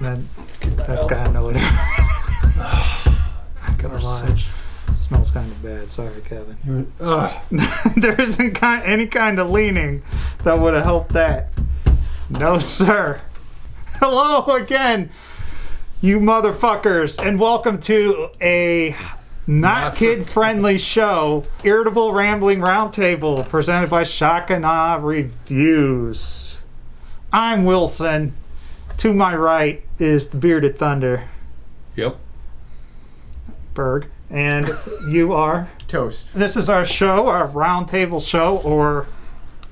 That's kind of odor. I'm gonna lie. It smells kind of bad. Sorry, Kevin. There isn't any kind of leaning that would have helped that. No, sir. Hello again, you motherfuckers, and welcome to a not kid-friendly show, Irritable Rambling Roundtable, presented by Shock and Awe Reviews. I'm Wilson. To my right is the Bearded Thunder. Yep. Berg. And you are? Toast. This is our show, our roundtable show, or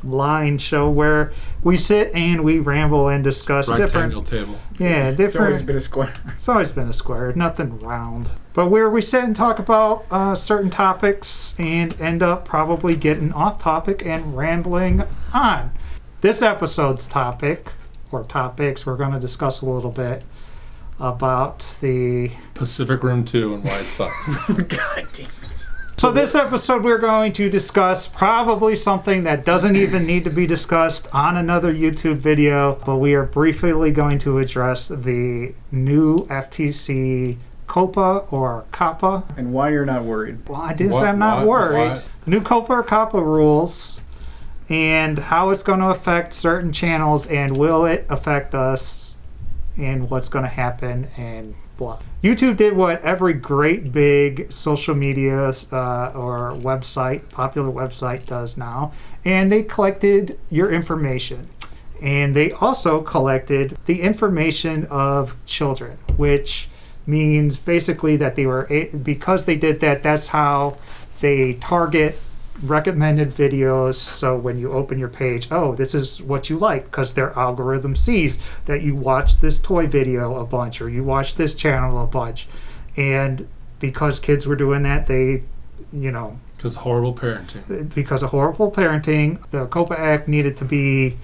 line show, where we sit and we ramble and discuss Rectangle different... table. Yeah, different... It's always been a square. It's always been a square, nothing round. But where we sit and talk about certain topics and end up probably getting off topic and rambling on. This episode's topic, or topics, we're going to discuss a little bit about the Pacific Rim 2 and why it sucks. God damn it. So this episode we're going to discuss probably something that doesn't even need to be discussed on another YouTube video, but we are briefly going to address the new FTC Coppa or Coppa. And why you're not worried. Well, I didn't say I'm not worried. New Coppa or Coppa rules and how it's going to affect certain channels, and will it affect us, and what's going to happen, and blah. YouTube did what every great big social media or website, popular website does now, and they collected your information. And they also collected the information of children, which means basically that they were, because they did that, that's how they target recommended videos. So when you open your page, oh, this is what you like, because their algorithm sees that you watch this toy video a bunch, or you watch this channel a bunch. And because kids were doing that, they, because of horrible parenting, the Coppa Act needed to be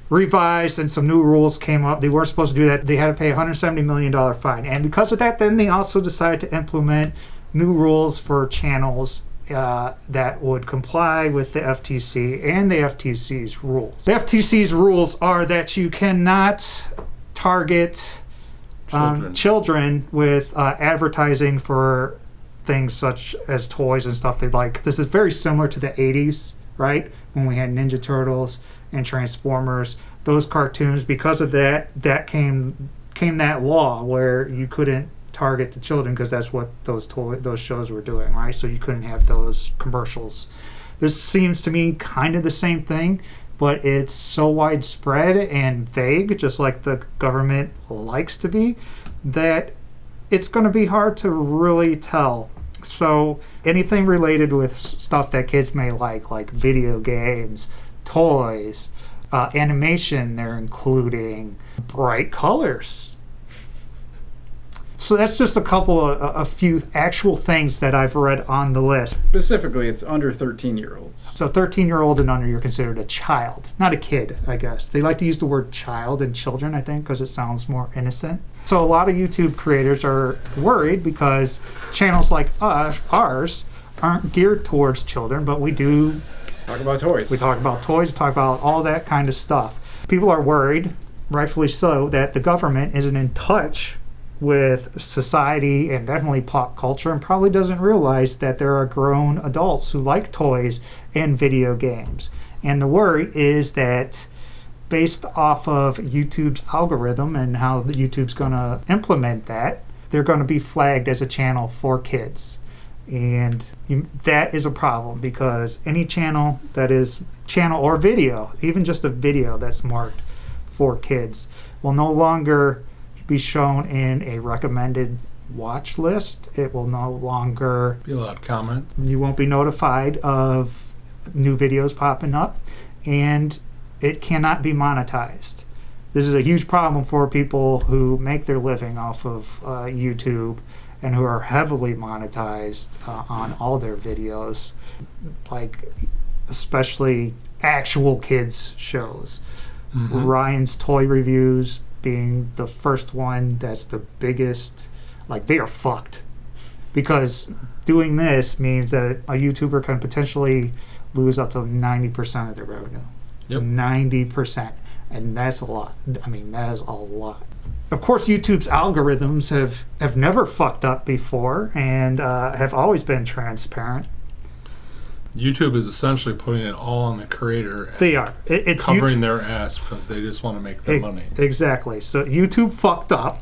revised, and some new rules came up. They weren't supposed to do that. They had to pay a $170 million fine. And because of that, then they also decided to implement new rules for channels that would comply with the FTC and the FTC's rules. The FTC's rules are that you cannot target children with advertising for things such as toys and stuff they like. This is very similar to the 80s, right? When we had Ninja Turtles and Transformers, those cartoons. Because of that came that law where you couldn't target the children, because that's what those shows were doing, right? So you couldn't have those commercials. This seems to me kind of the same thing, but it's so widespread and vague, just like the government likes to be, that it's going to be hard to really tell. So anything related with stuff that kids may like video games, toys, animation, they're including bright colors. So that's just a few actual things that I've read on the list. Specifically, it's under 13-year-olds. So 13-year-old and under, you're considered a child, not a kid, I guess. They like to use the word child and children, I think, because it sounds more innocent. So a lot of YouTube creators are worried because channels like ours aren't geared towards children, but we do talk about toys. We talk about toys, we talk about all that kind of stuff. People are worried, rightfully so, that the government isn't in touch with society and definitely pop culture, and probably doesn't realize that there are grown adults who like toys and video games. And the worry is that based off of YouTube's algorithm and how YouTube's going to implement that, they're going to be flagged as a channel for kids. And that is a problem, because any channel that is channel or video, even just a video that's marked for kids, will no longer be shown in a recommended watch list. It will no longer be allowed to comment. You won't be notified of new videos popping up, and it cannot be monetized. This is a huge problem for people who make their living off of YouTube and who are heavily monetized on all their videos, like especially actual kids shows. Mm-hmm. Ryan's Toy Reviews being the first one that's the biggest. Like, they are fucked, because doing this means that a YouTuber can potentially lose up to 90% of their revenue. Yep. 90%. And that's a lot. I mean, that is a lot. of course, YouTube's algorithms have never fucked up before and have always been transparent. YouTube is essentially putting it all on the creator. And They are. It's covering their ass because they just want to make their money. Exactly. So YouTube fucked up.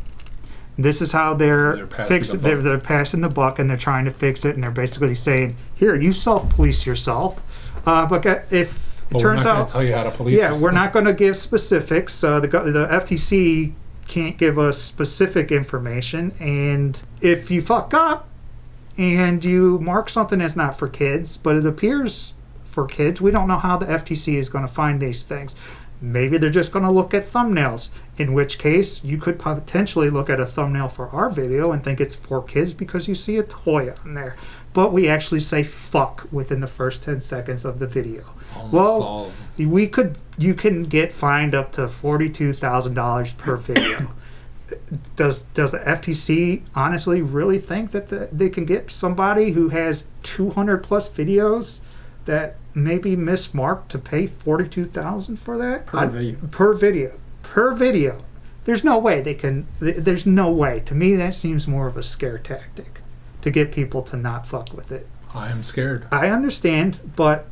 This is how they're passing the buck. They're passing the buck, and they're trying to fix it, and they're basically saying, "Here, you self-police yourself." But if it turns we're not going out, to tell you how to police yeah, yourself. we're not going to give specifics. The FTC can't give us specific information, and if you fuck up and you mark something as not for kids, but it appears for kids, we don't know how the FTC is going to find these things. Maybe they're just going to look at thumbnails, in which case you could potentially look at a thumbnail for our video and think it's for kids because you see a toy on there. But we actually say fuck within the first 10 seconds of the video. Almost Well, all. you can get fined up to $42,000 per video. Does the FTC honestly really think that they can get somebody who has 200 plus videos that maybe mismarked to pay $42,000 for that per video? There's no way they can. There's no way. To me, that seems more of a scare tactic to get people to not fuck with it. I am scared. I understand, but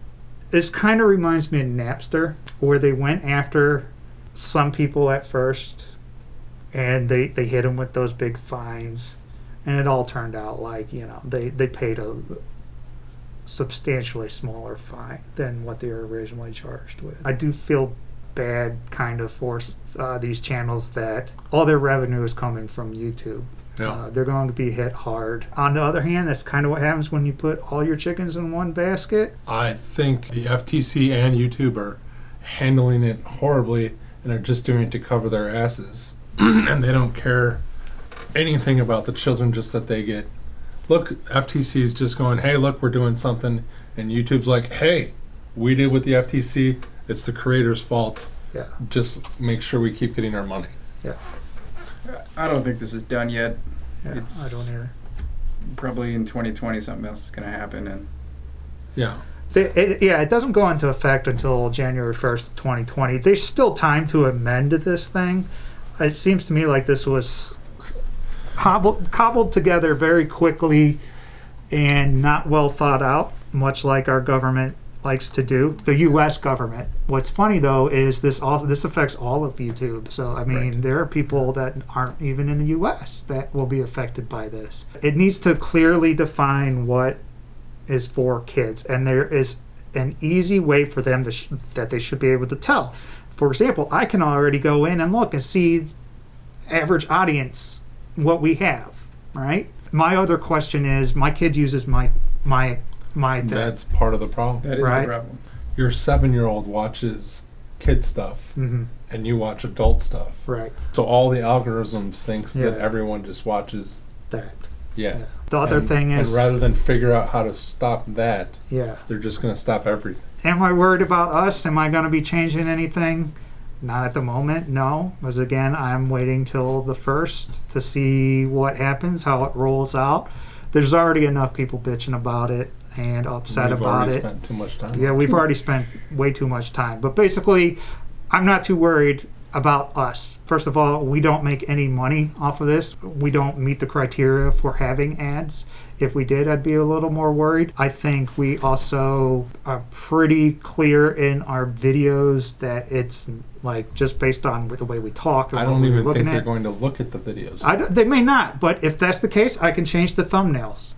this kind of reminds me of Napster, where they went after some people at first, and they hit them with those big fines, and it all turned out like, they paid a substantially smaller fine than what they were originally charged with. I do feel bad kind of for these channels that all their revenue is coming from YouTube. Yeah. They're going to be hit hard. On the other hand, that's kind of what happens when you put all your chickens in one basket. I think the FTC and YouTube are handling it horribly and are just doing it to cover their asses. And they don't care anything about the children, just that they get. Look, FTC's just going, hey, look, we're doing something. And YouTube's like, hey, we did with the FTC. It's the creator's fault. Yeah. Just make sure we keep getting our money. Yeah. I don't think this is done yet. Yeah, I don't either. Probably in 2020 something else is going to happen. And Yeah. It doesn't go into effect until January 1st, 2020. There's still time to amend this thing. It seems to me like this was cobbled together very quickly and not well thought out, much like our government likes to do. The U.S. government. What's funny though is this affects all of YouTube. So I mean, Right. There are people that aren't even in the U.S. that will be affected by this. It needs to clearly define what is for kids, and there is an easy way for them to that they should be able to tell. For example, I can already go in and look and see average audience, what we have, right? My other question is, my kid uses my thing. That's part of the problem. that is Right. the problem. Your 7-year-old watches kid stuff Mhm. and you watch adult stuff. Right. So all the algorithms thinks that Yeah. everyone just watches. That. Yeah. The other And- thing is, and rather than figure out how to stop that, yeah. they're just going to stop everything. Am I worried about us? Am I going to be changing anything? Not at the moment, no. Because again, I'm waiting till the 1st to see what happens, how it rolls out. There's already enough people bitching about it and upset We've about already it. spent too much time. Yeah, we've already spent way too much time. But basically, I'm not too worried about us. First of all, we don't make any money off of this. We don't meet the criteria for having ads. If we did, I'd be a little more worried. I think we also are pretty clear in our videos that it's like just based on the way we talk. And I what don't we're even looking think they're at. going to look at the videos. They may not, but if that's the case, I can change the thumbnails.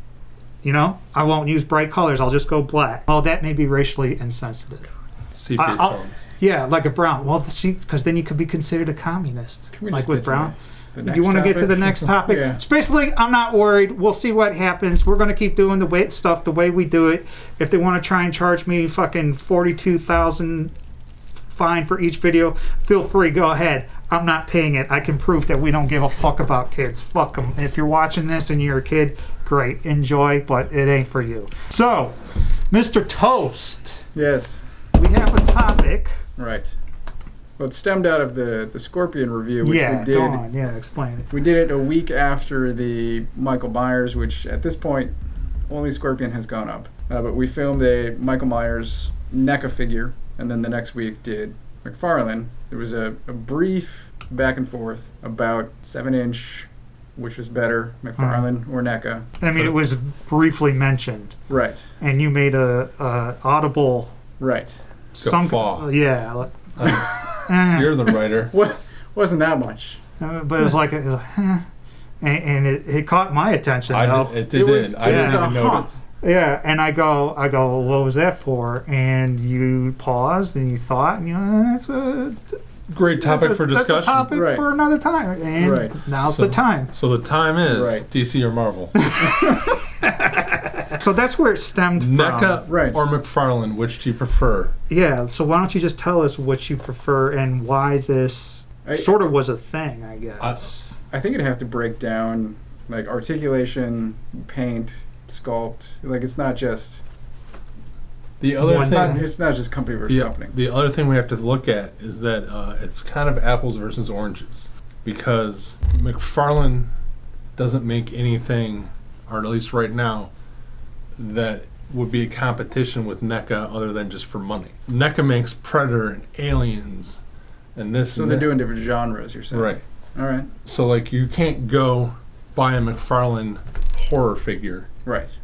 I won't use bright colors. I'll just go black. Oh, that may be racially insensitive. Sepia tones. Yeah, like a brown. Well, see, because then you could be considered a communist. Can we Like just with get to brown. the next You want to get to topic? the next topic? Yeah. So basically, I'm not worried. We'll see what happens. We're going to keep doing stuff the way we do it. If they want to try and charge me fucking $42,000 fine for each video, feel free. Go ahead. I'm not paying it. I can prove that we don't give a fuck about kids. Fuck them. If you're watching this and you're a kid, great. Enjoy, but it ain't for you. So, Mr. Toast, Yes. we have a topic. Right. Well, it stemmed out of the Scorpion review, which Yeah, we did. go on. Yeah, explain it. We did it a week after the Michael Myers, which at this point, only Scorpion has gone up. But we filmed a Michael Myers NECA figure, and then the next week did McFarlane. There was a brief back and forth about 7-inch, which was better, McFarlane or NECA. I mean, it was briefly mentioned, Right. and you made a audible. Right. Guffaw. Yeah. You're the writer. What? Wasn't that much. But it was like, and it caught my attention. Though. It did. was- I didn't yeah. even notice. Yeah, and I go, well, what was that for? And you paused and you thought, and that's a Great topic for discussion. That's a topic Right. for another time, and Right. now's the time. So the time is Right. DC or Marvel. So that's where it stemmed from. NECA Right. or McFarlane, which do you prefer? Yeah. So why don't you just tell us what you prefer and why this sort of was a thing? I guess. I think it'd have to break down like articulation, paint, sculpt. Like it's not just The other One thing, thing. it's not just company versus company. the other thing we have to look at is that it's kind of apples versus oranges, because McFarlane doesn't make anything, or at least right now, that would be a competition with NECA other than just for money. NECA makes Predator and Aliens and this. So and they're that. doing different genres. You're saying, Right. All right. So like you can't go buy a McFarlane horror figure, Right.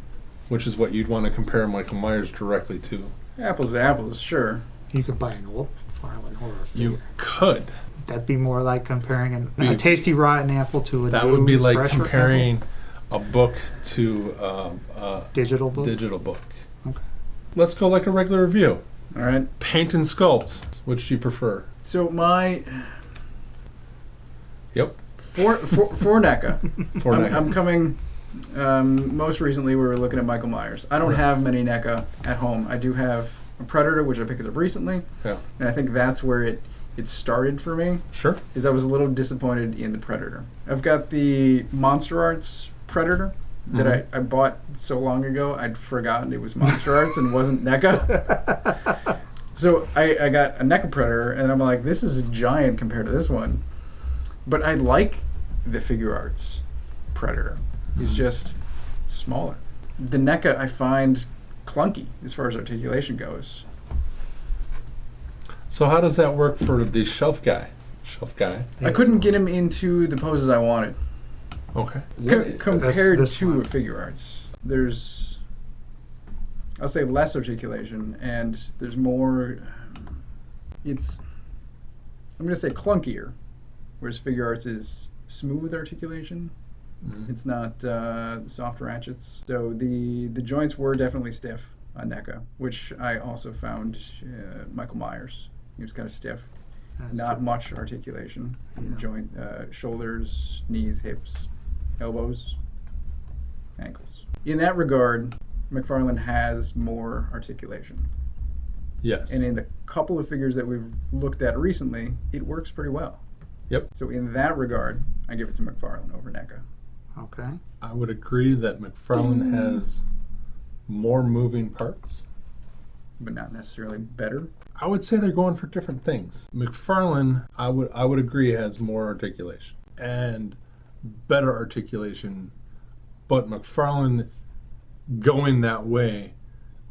which is what you'd want to compare Michael Myers directly to. Apples to apples, sure. You could buy an old McFarlane horror figure. You could. That'd be more like comparing a Be- tasty rotten apple to a That new, would be like fresher comparing a book to apple. Digital book. digital book. Okay. Let's go like a regular review. All right. Paint and sculpt. Which do you prefer? So my Yep. for NECA, For NECA. I'm coming. Most recently, we were looking at Michael Myers. I don't Right. have many NECA at home. I do have a Predator, which I picked up recently, Yeah. and I think that's where it started for me. Sure. Is I was a little disappointed in the Predator. I've got the Monster Arts Predator that Mhm. I bought so long ago. I'd forgotten it was Monster Arts and wasn't NECA. So I got a NECA Predator, and I'm like, this is a giant compared to this one. But I like the figure arts Predator. He's just smaller. The NECA I find clunky as far as articulation goes. So how does that work for the shelf guy? Shelf guy. I couldn't get him into the poses I wanted. Okay. Compared this to one. figure arts, there's, I'll say, less articulation, and there's more. It's, I'm gonna say clunkier, whereas figure arts is smooth articulation. Mhm. It's not soft ratchets. So the joints were definitely stiff on NECA, which I also found Michael Myers. He was kind of stiff. That's Not true. much articulation in Yeah. joint, shoulders, knees, hips, elbows, ankles. In that regard, McFarlane has more articulation. Yes. And in the couple of figures that we've looked at recently, it works pretty well. Yep. So in that regard, I give it to McFarlane over NECA. Okay. I would agree that McFarlane has more moving parts. But not necessarily better. I would say they're going for different things. McFarlane, I would agree, has more articulation and better articulation, but McFarlane going that way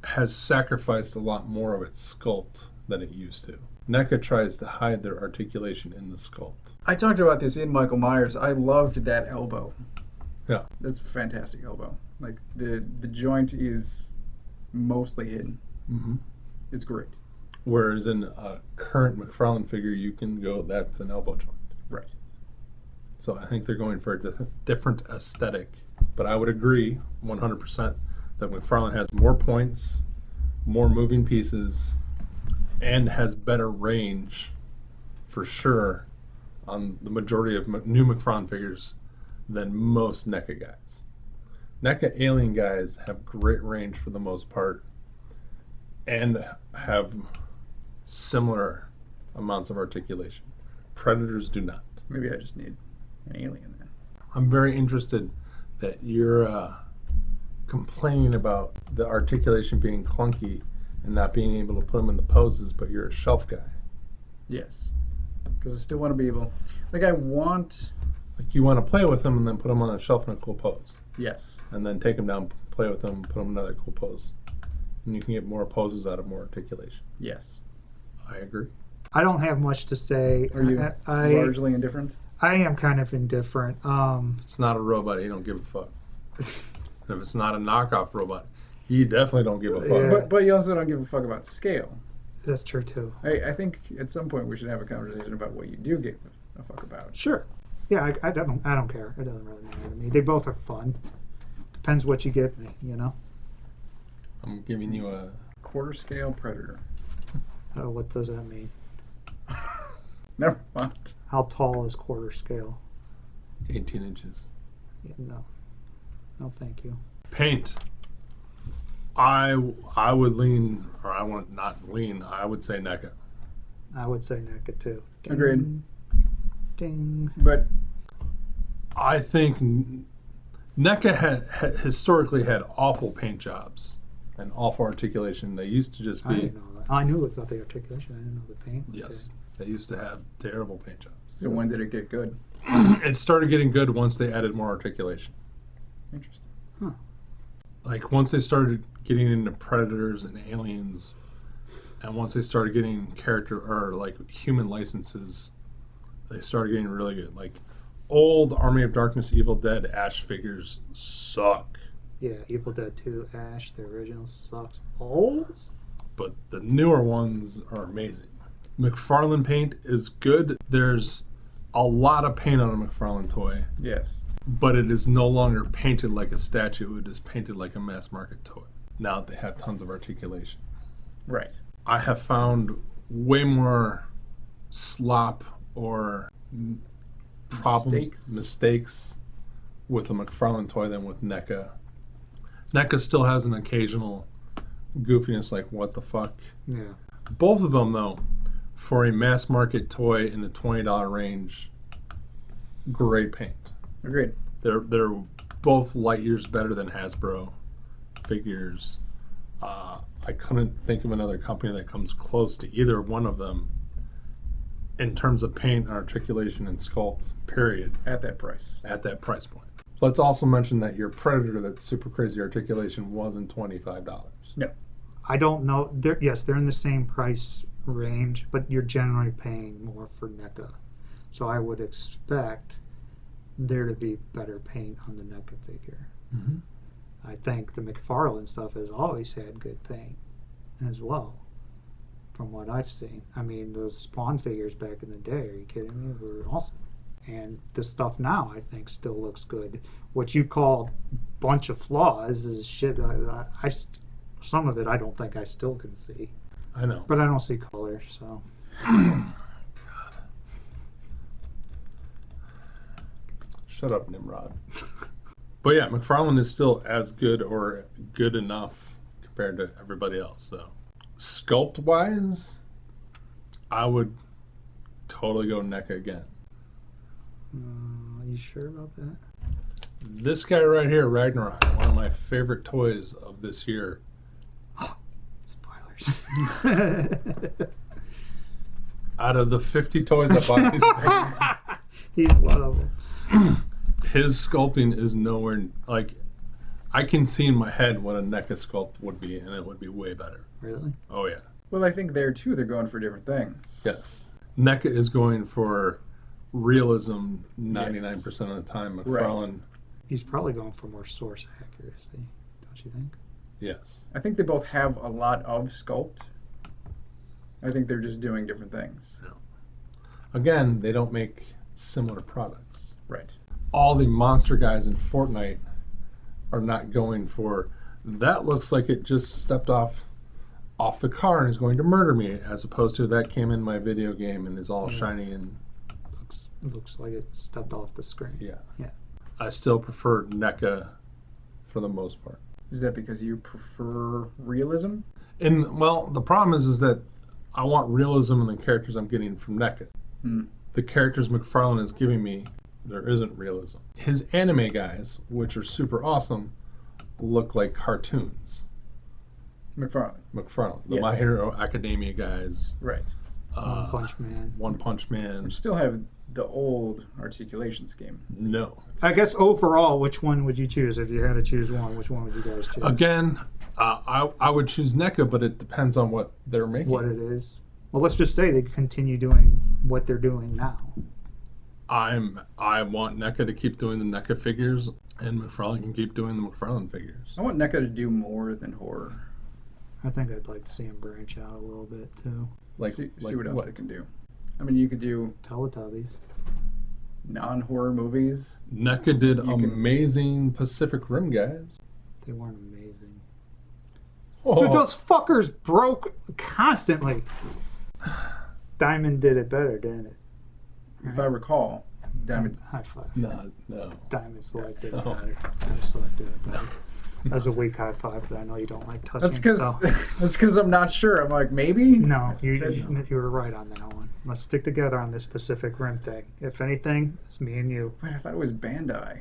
has sacrificed a lot more of its sculpt than it used to. NECA tries to hide their articulation in the sculpt. I talked about this in Michael Myers. I loved that elbow. Yeah. That's a fantastic elbow. Like the joint is mostly hidden. Mm-hmm. It's great. Whereas in a current McFarlane figure, you can go, that's an elbow joint. Right. So I think they're going for a different aesthetic. But I would agree 100% that McFarlane has more points, more moving pieces, and has better range for sure on the majority of new McFarlane figures than most NECA guys. NECA alien guys have great range for the most part and have similar amounts of articulation. Predators do not. Maybe I just need an alien then. I'm very interested that you're complaining about the articulation being clunky and not being able to put them in the poses, but you're a shelf guy. Yes. Because I still want to be able. Like I want. Like you want to play with them and then put them on a shelf in a cool pose, Yes. and then take them down, play with them, put them in another cool pose, and you can get more poses out of more articulation. Yes. I agree. I don't have much to say. Are you I largely indifferent? I am kind of indifferent. If it's not a robot, you don't give a fuck. And if it's not a knockoff robot, you definitely don't give a fuck. Yeah. But you also don't give a fuck about scale. That's true too. I think at some point we should have a conversation about what you do give a fuck about. Sure. Yeah, I don't care. It doesn't really matter to me. They both are fun. Depends what you give me, you know. I'm giving you a Quarter scale predator. What does that mean? Never mind. How tall is quarter scale? 18 inches. Yeah, no. No, thank you. Paint. I would lean, or I want not lean. I would say NECA. I would say NECA too. Ding, Agreed. Ding. But I think NECA had historically had awful paint jobs and awful articulation. They used to just I be didn't know that. I knew about the articulation. I didn't know the paint. yes. They used to have terrible paint jobs. so when did it get good? It started getting good once they added more articulation. Interesting. Like once they started getting into predators and aliens, and once they started getting character or like human licenses, they started getting really good. Like old Army of Darkness, Evil Dead Ash figures suck, Yeah, Evil Dead 2, Ash, the original sucks. Balls? but the newer ones are amazing. McFarlane paint is good. There's a lot of paint on a McFarlane toy, Yes. but it is no longer painted like a statue. It is painted like a mass market toy. Now that they have tons of articulation. Right. I have found way more slop or problems, mistakes with a McFarlane toy than with NECA. NECA still has an occasional goofiness like, what the fuck? Yeah. Both of them, though, for a mass market toy in the $20 range, great paint. Agreed. They're both light years better than Hasbro figures. I couldn't think of another company that comes close to either one of them in terms of paint, articulation, and sculpt, period, At that price. at that price point. Let's also mention that your Predator that's super crazy articulation wasn't $25. No. I don't know. They're in the same price range, but you're generally paying more for NECA. So I would expect there to be better paint on the NECA figure. Mm-hmm. I think the McFarlane stuff has always had good paint as well, from what I've seen. I mean, those Spawn figures back in the day, are you kidding me? Were awesome. And the stuff now, I think, still looks good. What you call bunch of flaws is shit. Some of it I don't think I still can see. I know. But I don't see color, so. Shut up, Nimrod. But yeah, McFarlane is still as good or good enough compared to everybody else. So, sculpt wise, I would totally go NECA again. Are you sure about that? This guy right here, Ragnarok, one of my favorite toys of this year. Spoilers. Out of the 50 toys I bought this He's one of them. his sculpting is nowhere like I can see in my head what a NECA sculpt would be, and it would be way better. Really? Oh yeah. Well, I think there too they're going for different things. Yes. NECA is going for realism 99% of the time. McFarlane, He's probably going for more source accuracy, don't you think? yes. I think they both have a lot of sculpt. I think they're just doing different things. Again, they don't make similar products. Right. All the monster guys in Fortnite are not going for that looks like it just stepped off the car and is going to murder me, as opposed to that came in my video game and is all shiny and Looks like it stepped off the screen. yeah. Yeah. I still prefer NECA for the most part. Is that because you prefer realism? And well, the problem is that I want realism in the characters I'm getting from NECA. Hmm. The characters McFarlane is giving me, there isn't realism. His anime guys, which are super awesome, look like cartoons. McFarlane. McFarlane, the Yes. My Hero Academia guys, Right. One Punch Man. One Punch Man. We still have the old articulation scheme. No. I guess overall, which one would you choose if you had to choose one? Which one would you guys choose? Again, I would choose NECA, but it depends on what they're making. What it is. Well, let's just say they continue doing what they're doing now. I want NECA to keep doing the NECA figures, and McFarlane can keep doing the McFarlane figures. I want NECA to do more than horror. I think I'd like to see them branch out a little bit too. See what else they can do. I mean, you could do Teletubbies. non-horror movies. NECA did amazing Pacific Rim guys. They weren't amazing. Oh. Dude, those fuckers broke constantly. Diamond did it better, didn't it? If I recall, Diamond. High five. No. Diamond selected it No. better. Diamond selected it better. That was a weak high five, but I know you don't like touching. That's because so. that's because I'm not sure. I'm like, maybe. No, you were right on that one. Let's stick together on this Pacific Rim thing. If anything, it's me and you. Wait, I thought it was Bandai.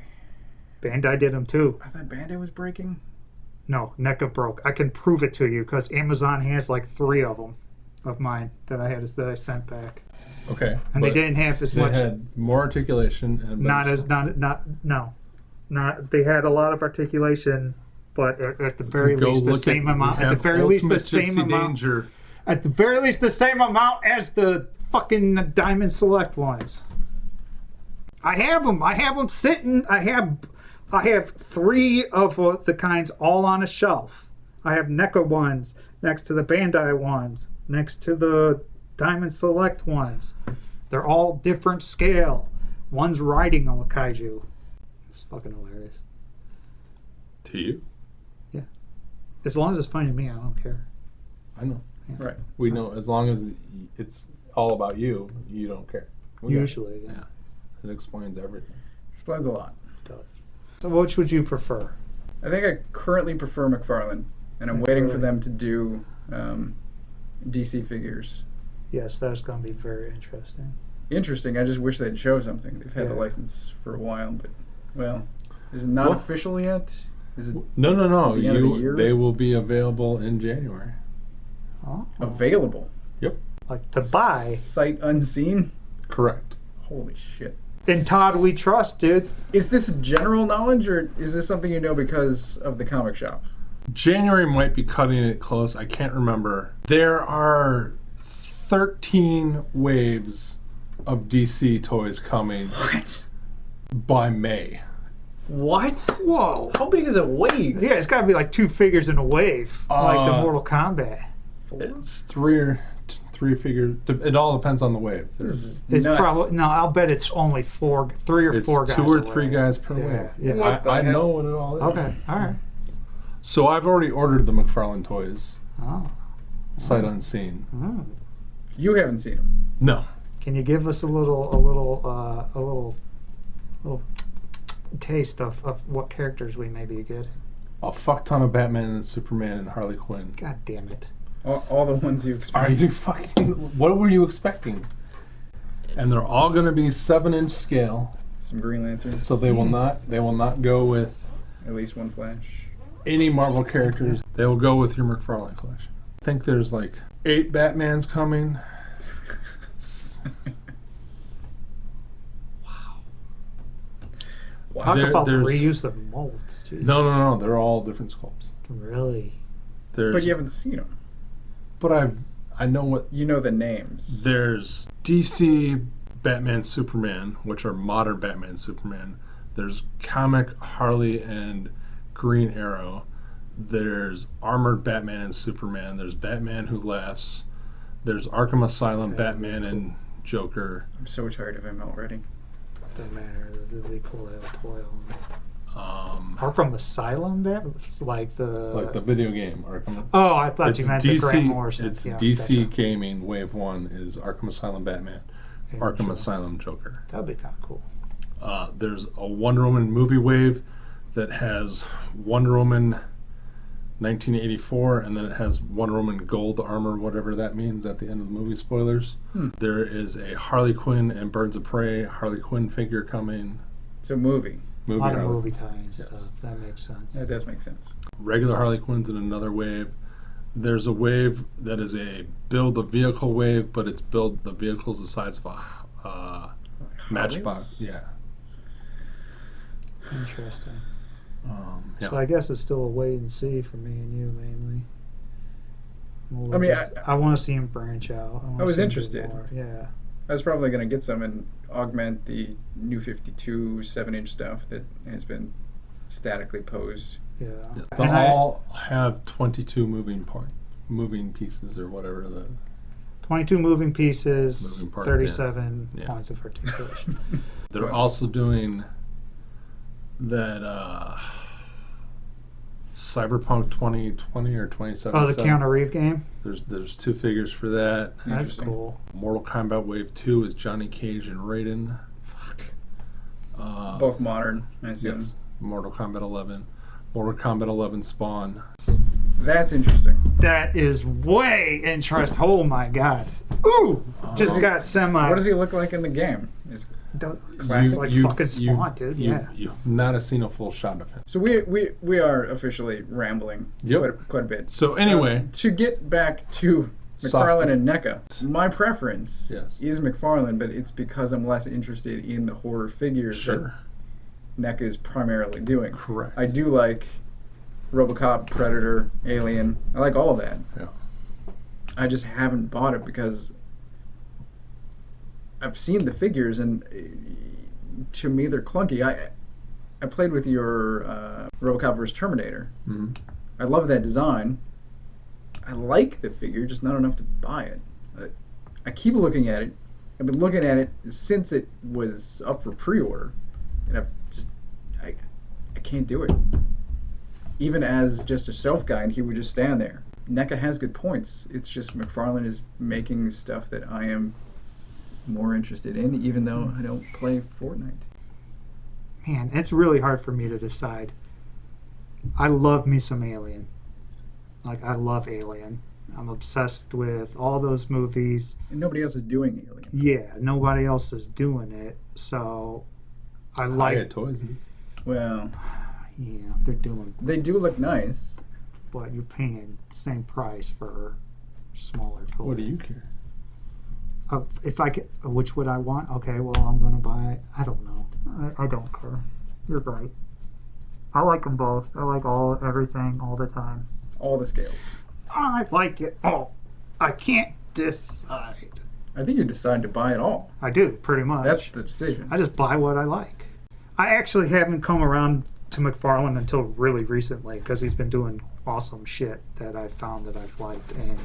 Bandai did them too. I thought Bandai was breaking. No, NECA broke. I can prove it to you because Amazon has like 3 of them of mine that I sent back, Okay. and they didn't have as They much. had more articulation and They had a lot of articulation, but at the very least the same amount. At the very least the same amount. Danger. At the very least the same amount as the fucking Diamond Select ones. I have them. I have them sitting. I have 3 of the kinds all on a shelf. I have NECA ones next to the Bandai ones, next to the Diamond Select ones. They're all different scale. One's riding on a kaiju. It's fucking hilarious. To you? As long as it's funny to me, I don't care. I know. Yeah. Right. We know as long as it's all about you, you don't care. We got it. Usually, yeah. It explains everything. Explains a lot. So which would you prefer? I think I currently prefer McFarlane, and I'm waiting for them to do DC figures. Yes, that's going to be very interesting. Interesting. I just wish they'd show something. They've had the Yeah. license for a while, but is it not Well- official yet? Is it No. At the end of the year? They will be available in January. Oh, available? like to buy. Sight unseen? Correct. Holy shit. In Todd we trust, dude. Is this general knowledge, or is this something you know because of the comic shop? January might be cutting it close. I can't remember. There are 13 waves of DC toys coming What? by May. What? Whoa. How big is a wave? Yeah, it's got to be like 2 figures in a wave, like the Mortal Kombat. It's three figures. It all depends on the wave. This is It's nuts. probably no. I'll bet it's only 3 or It's 4 guys. 2 or a 3 wave. guys per Yeah, wave. yeah. What the I hell? know what it all is. Okay, all right. So I've already ordered the McFarlane Toys, Oh. sight unseen. Hmm. You haven't seen them. No. Can you give us a little taste of what characters we may be getting? A fuck ton of Batman and Superman and Harley Quinn. God damn it! All the ones you Are experienced. you fucking... What were you expecting? And they're all going to be 7-inch scale, Some Green Lanterns. so they will not go with At least one Flash. any Marvel characters. They will go with your McFarlane collection. I think there's like 8 Batmans coming. Wow. Talk about the there's- reuse of molds. Jeez. No. They're all different sculpts. Really? There's, But you haven't seen them. But I know what. You know the names. There's DC Batman Superman, which are modern Batman Superman. There's comic Harley and Green Arrow. There's armored Batman and Superman. There's Batman Who Laughs. There's Arkham Asylum Batman and Joker. I'm so tired of him already. Doesn't matter. It's really cool to have a toy on. Um, Arkham Asylum, that it's like like the video game Arkham. Oh, I thought It's you meant the Grant DC. Morrison. It's Yeah, DC gotcha. Gaming Wave 1 is Arkham Asylum Batman, Yeah, Arkham sure. Asylum Joker. That'd be kind of cool. There's a Wonder Woman movie wave that has Wonder Woman 1984, and then it has Wonder Woman gold armor, whatever that means at the end of the movie. Spoilers. There is a Harley Quinn and Birds of Prey Harley Quinn figure coming. So movie. A lot of Harley- movie tie-in Yes. stuff. That makes sense. That does make sense. Regular Harley Quinn's in another wave. There's a wave that is a build a vehicle wave, but it's build the vehicle's the size of a matchbox. Harleys? Yeah. Interesting. Yeah. So I guess it's still a wait and see for me and you mainly. We'll I mean, I want to see him branch out. I was see him do interested. more. Yeah. I was probably going to get some and augment the new 52 7-inch stuff that has been statically posed. Yeah. They'll all have 22 moving pieces or whatever the 22 moving pieces, Moving part, 37 yeah. points of articulation. They're Well- also doing that Cyberpunk 2020 or 2077. Oh, the Keanu Reeves game? There's 2 figures for that. That's Interesting. cool. Mortal Kombat Wave 2 is Johnny Cage and Raiden. Both modern, I assume. Yes. Mortal Kombat 11. Mortal Kombat 11 Spawn. That's interesting. That is way interesting. Oh my god. Ooh! Just got semi. What does he look like in the game? Is Classic, like fucking Spawn, dude. Yeah. You've not seen a full shot of him. So we are officially rambling Yep. quite a bit. So anyway, To get back to McFarlane and NECA, my preference Yes. is McFarlane, but it's because I'm less interested in the horror figures sure, that NECA is primarily doing. correct. I do like RoboCop, Predator, Alien. I like all of that. Yeah. I just haven't bought it because I've seen the figures and to me they're clunky. I played with your RoboCop vs. Terminator. Mhm. I love that design. I like the figure, just not enough to buy it. I keep looking at it. I've been looking at it since it was up for pre-order, and I can't do it. Even as just a shelf guy, and he would just stand there. NECA has good points. It's just McFarlane is making stuff that I am more interested in, even though I don't play Fortnite. Man, it's really hard for me to decide. I love me some Alien. Like, I love Alien. I'm obsessed with all those movies. And nobody else is doing Alien. Yeah, nobody else is doing it, so I like. Hiya Toys is. Well, Yeah, they're doing, they do look nice. but you're paying the same price for smaller toys. What do you care? If I get, which would I want? Okay, well, I'm gonna buy it. I don't know. I don't care. You're right. I like them both. I like everything all the time. All the scales. I like it all. I can't decide. I think you decide to buy it all. I do, pretty much. That's the decision. I just buy what I like. I actually haven't come around to McFarlane until really recently because he's been doing awesome shit that I've found that I've liked, and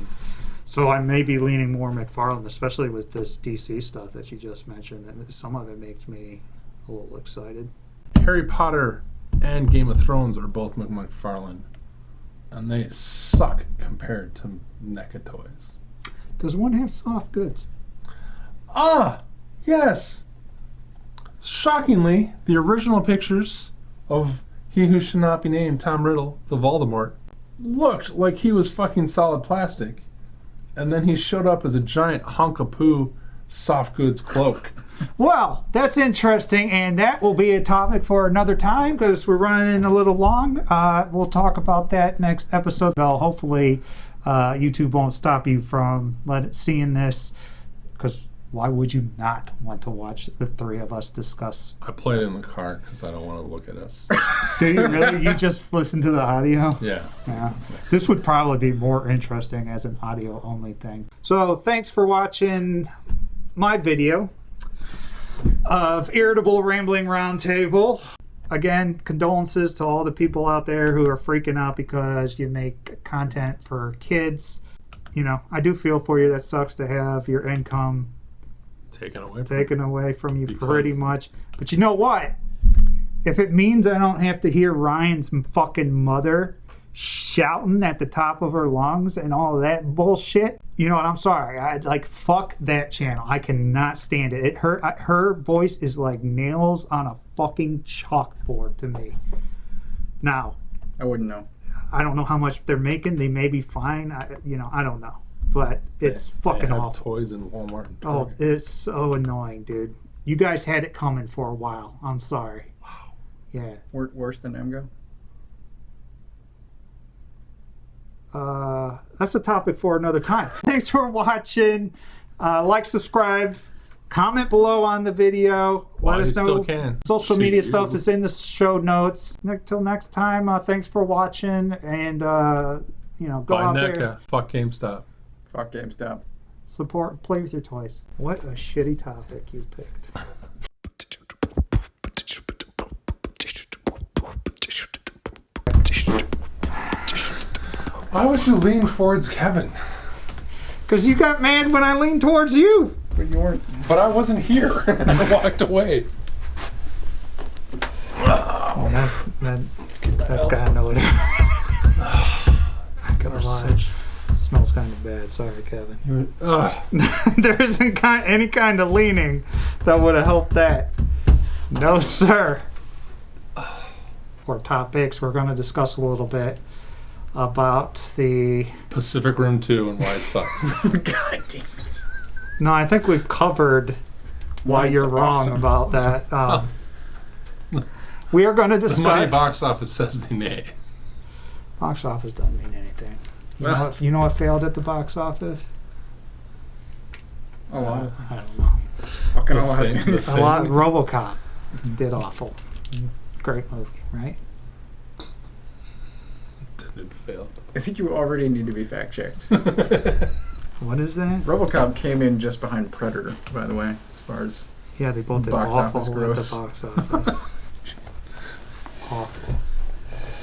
so I may be leaning more McFarlane, especially with this DC stuff that you just mentioned, and some of it makes me a little excited. Harry Potter and Game of Thrones are both McFarlane, and they suck compared to NECA Toys. Does one have soft goods? Ah, yes. Shockingly, the original pictures of He Who Should Not Be Named, Tom Riddle, the Voldemort, looked like he was fucking solid plastic. And then he showed up as a giant hunk of poo soft goods cloak. Well, that's interesting, and that will be a topic for another time because we're running a little long. We'll talk about that next episode. Well, hopefully YouTube won't stop you from seeing this, because why would you not want to watch the three of us discuss? I played it in the car because I don't want to look at us. See, really? You just listen to the audio? Yeah. Yeah. This would probably be more interesting as an audio only thing. So thanks for watching my video of Irritable Rambling Roundtable. Again, condolences to all the people out there who are freaking out because you make content for kids. You know, I do feel for you. That sucks to have your income taken away from you pretty much. But you know what? If it means I don't have to hear Ryan's fucking mother shouting at the top of her lungs and all of that bullshit, you know what? I'm sorry. I like, fuck that channel. I cannot stand it. Her voice is like nails on a fucking chalkboard to me. Now, I wouldn't know. I don't know how much they're making. They may be fine. I don't know. But it's fucking they have awful. Toys in Walmart and Oh, Target. it's so annoying, dude. You guys had it coming for a while. I'm sorry. Wow. Yeah. Worse than Emgo? That's a topic for another time. Thanks for watching. Like, subscribe, comment below on the video. While Let us you know. still can. Social See media you. stuff is in the show notes. Till next time, thanks for watching, and go Buy out NECA. there, Fuck GameStop. Fuck GameStop. support, play with your toys. What a shitty topic you picked. Why would you lean towards Kevin? Because you got mad when I leaned towards you. But you weren't. But I wasn't here. I walked away. Oh, that's got no odor. I'm gonna lie. It smells kind of bad. Sorry, Kevin. There isn't any kind of leaning that would have helped that. No, sir. For topics, we're going to discuss a little bit about the... Pacific Rim 2 and why it sucks. God damn it. No, I think we've covered why It's you're wrong awesome. about that. We are going to The money discuss... box office says they nay. Box office doesn't mean anything. Well. You know what failed at the box office? A lot. I don't know. Fucking The a lot of thing- things. the A lot. RoboCop did awful. Great movie, right? It failed. I think you already need to be fact checked. What is that? RoboCop came in just behind Predator, by the way, as far as Yeah, they both did Box awful office at gross. the box office. Awful.